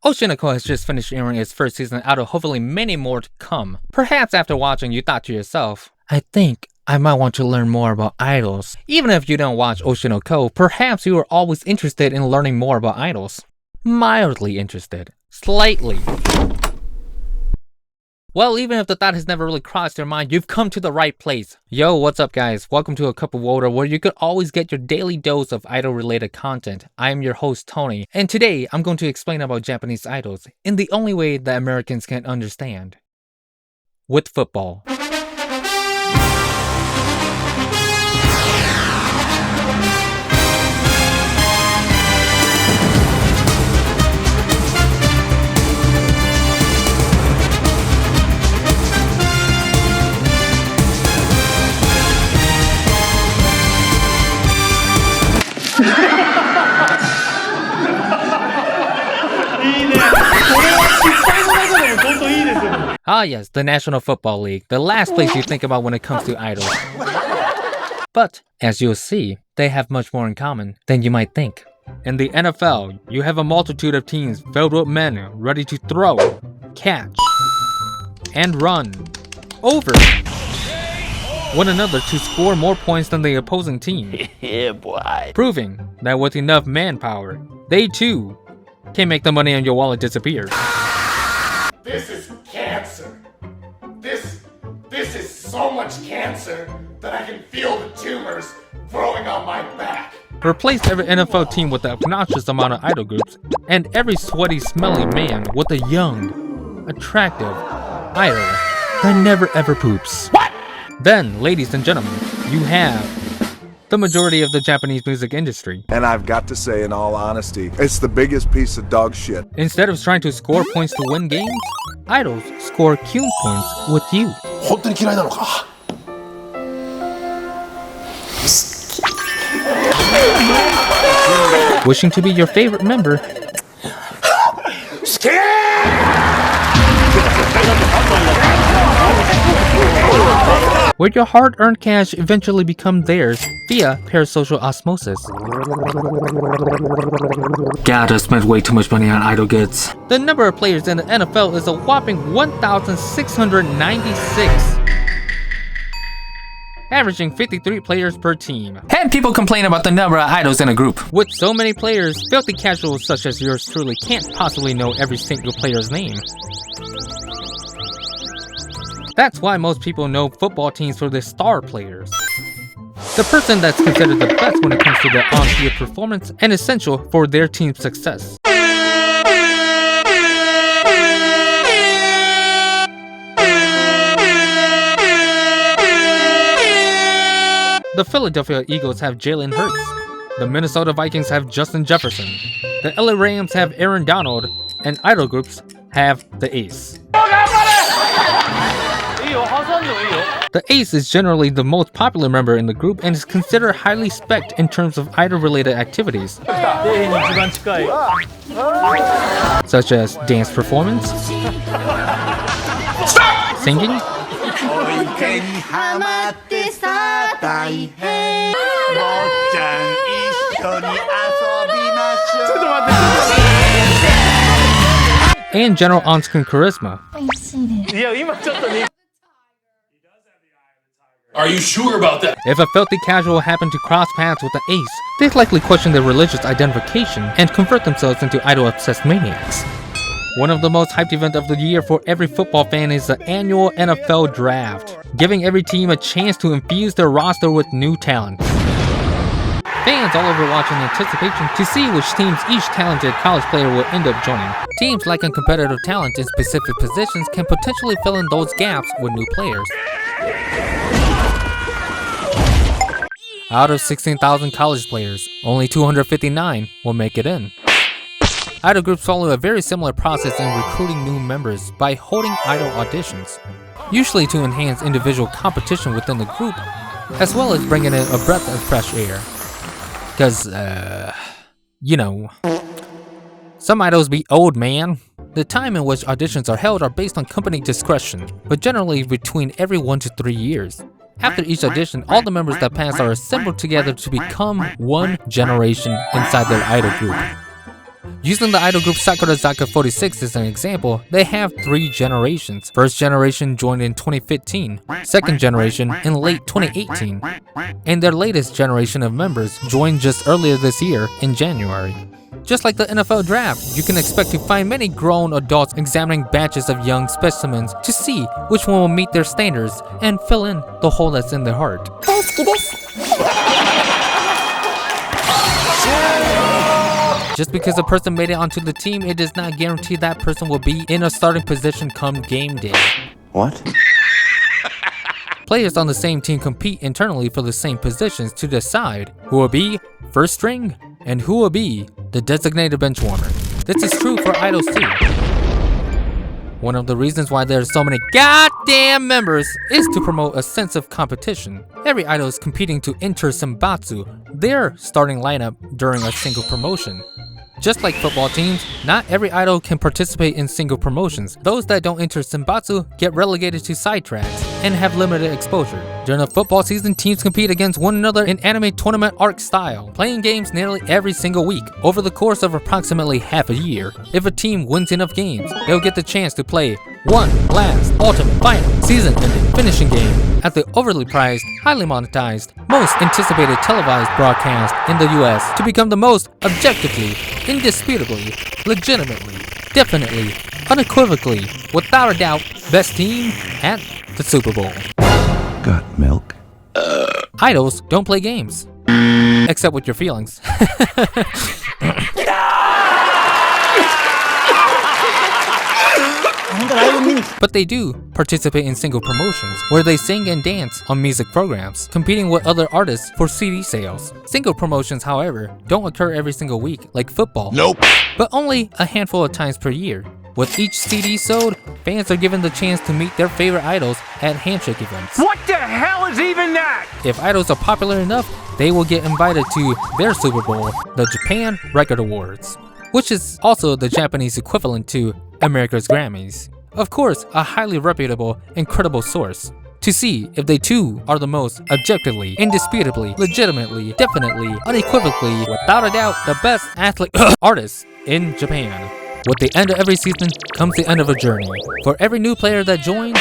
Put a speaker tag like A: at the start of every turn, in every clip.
A: Oshinoko has just finished airing its first season out of hopefully many more to come. Perhaps after watching you thought to yourself, I think I might want to learn more about idols. Even if you don't watch Oshinoko, perhaps you are always interested in learning more about idols. Mildly interested. Slightly. Well, even if the thought has never really crossed your mind, you've come to the right place. Yo, what's up guys? Welcome to A Cup of Wota, where you could always get your daily dose of idol-related content. I am your host, Tony, and today I'm going to explain about Japanese idols in the only way that Americans can understand. With football. Ah yes, the National Football League, the last place you think about when it comes to idols. But, as you'll see, they have much more in common than you might think. In the NFL, you have a multitude of teams filled with men ready to throw, catch, and run over one another to score more points than the opposing team.
B: Yeah, boy.
A: Proving that with enough manpower, they too can make the money in your wallet disappear.
C: This is cancer. This is so much cancer that I can feel the tumors growing on my back.
A: Replace every NFL team with an obnoxious amount of idol groups, and every sweaty, smelly man with a young, attractive idol that never ever poops.
C: What?
A: Then, ladies and gentlemen, you have the majority of the Japanese music industry.
D: And I've got to say, in all honesty, it's the biggest piece of dog shit.
A: Instead of trying to score points to win games, idols score cute points with you.
C: 本当に嫌いなのか?
A: Wishing to be your favorite member. Where your hard-earned cash eventually become theirs via parasocial osmosis. God, I spent way too much money on idol goods. The number of players in the NFL is a whopping 1,696. Averaging 53 players per team. And people complain about the number of idols in a group. With so many players, filthy casuals such as yours truly can't possibly know every single player's name. That's why most people know football teams for their star players. The person that's considered the best when it comes to their on-field performance and essential for their team's success. The Philadelphia Eagles have Jalen Hurts. The Minnesota Vikings have Justin Jefferson. The LA Rams have Aaron Donald. And idol groups have the Ace. The Ace is generally the most popular member in the group and is considered highly spec'd in terms of idol-related activities, such as dance performance, singing, and general on-screen charisma.
C: Are you sure about that?
A: If a filthy casual happened to cross paths with the Ace, they'd likely question their religious identification and convert themselves into idol-obsessed maniacs. One of the most hyped events of the year for every football fan is the annual NFL Draft, giving every team a chance to infuse their roster with new talent. Fans all over watch in anticipation to see which teams each talented college player will end up joining. Teams lacking competitive talent in specific positions can potentially fill in those gaps with new players. Out of 16,000 college players, only 259 will make it in. Idol groups follow a very similar process in recruiting new members by holding idol auditions, usually to enhance individual competition within the group, as well as bringing in a breath of fresh air. Cause, you know, some idols be old, man. The time in which auditions are held are based on company discretion, but generally between every 1 to 3 years. After each audition, all the members that pass are assembled together to become one generation inside their idol group. Using the idol group Sakurazaka 46 as an example, they have 3 generations. First generation joined in 2015, second generation in late 2018, and their latest generation of members joined just earlier this year in January. Just like the NFL draft, you can expect to find many grown adults examining batches of young specimens to see which one will meet their standards and fill in the hole that's in their heart. Just because a person made it onto the team, it does not guarantee that person will be in a starting position come game day.
B: What?
A: Players on the same team compete internally for the same positions to decide who will be first string and who will be the designated bench warmer. This is true for idols too. One of the reasons why there are so many goddamn members is to promote a sense of competition. Every idol is competing to enter Senbatsu, their starting lineup during a single promotion. Just like football teams, not every idol can participate in single promotions. Those that don't enter Senbatsu get relegated to sidetracks and have limited exposure. During the football season, teams compete against one another in anime tournament arc style, playing games nearly every single week over the course of approximately half a year. If a team wins enough games, they'll get the chance to play one last ultimate final season-ending finishing game at the overly prized, highly monetized, most anticipated televised broadcast in the US to become the most objectively, indisputably, legitimately, definitely, unequivocally, without a doubt, best team at the Super Bowl.
B: Got milk?
A: Idols don't play games. Except with your feelings. But they do participate in single promotions where they sing and dance on music programs, competing with other artists for CD sales. Single promotions, however, don't occur every single week like football.
B: Nope.
A: But only a handful of times per year. With each CD sold, fans are given the chance to meet their favorite idols at handshake events.
E: What the hell is even that?
A: If idols are popular enough, they will get invited to their Super Bowl, the Japan Record Awards, which is also the Japanese equivalent to America's Grammys. Of course, a highly reputable and credible source, to see if they too are the most objectively, indisputably, legitimately, definitely, unequivocally, without a doubt, the best athlete artists in Japan. With the end of every season comes the end of a journey. For every new player that joins,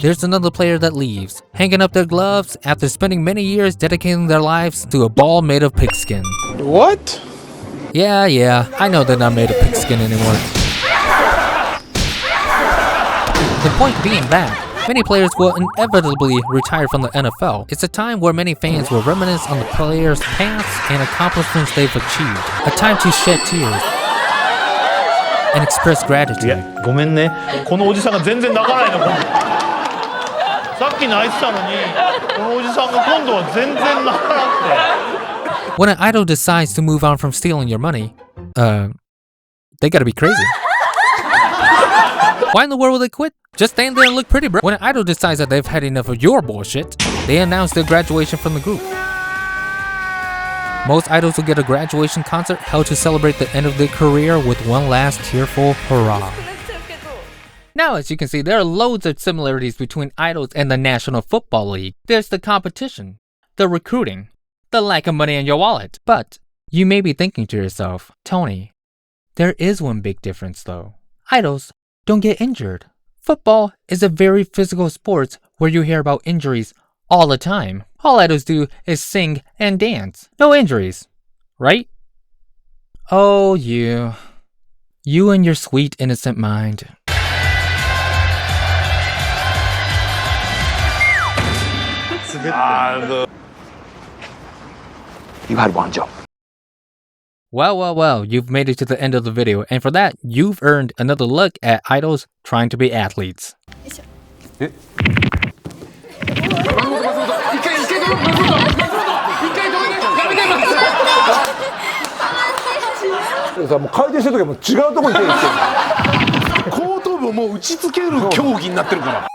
A: there's another player that leaves, hanging up their gloves after spending many years dedicating their lives to a ball made of pigskin.
F: What?
A: Yeah, I know they're not made of pigskin anymore. The point being that many players will inevitably retire from the NFL. It's a time where many fans will reminisce on the players' past and accomplishments they've achieved. A time to shed tears and express gratitude.
E: ごめんね。このおじさんが全然泣かないの。さっき泣いてたのに、このおじさんが今度は全然泣かなくて。
A: When an idol decides to move on from stealing your money, they gotta be crazy. Why in the world would they quit? Just stand there and look pretty, bro. When an idol decides that they've had enough of your bullshit, they announce their graduation from the group. Most idols will get a graduation concert held to celebrate the end of their career with one last tearful hurrah. Now, as you can see, there are loads of similarities between idols and the National Football League. There's the competition, the recruiting, the lack of money in your wallet. But you may be thinking to yourself, Tony, there is one big difference though. Idols don't get injured. Football is a very physical sport where you hear about injuries all the time. All idols do is sing and dance. No injuries, right? Oh, you and your sweet innocent mind.
B: You had one job.
A: Well, you've made it to the end of the video, and for that, you've earned another look at idols trying to be athletes.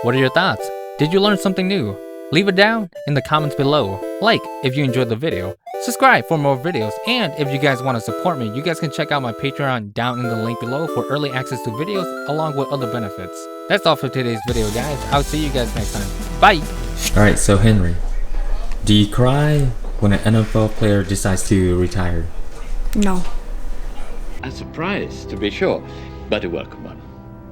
A: What are your thoughts? Did you learn something new? Leave it down in the comments below. Like if you enjoyed the video. Subscribe for more videos, and if you guys want to support me, you guys can check out my Patreon down in the link below for early access to videos along with other benefits. That's all for today's video, guys. I'll see you guys next time. Bye! Alright, so Henry, do you cry when an NFL player decides to retire?
G: No.
F: A surprise, to be sure, but a welcome one.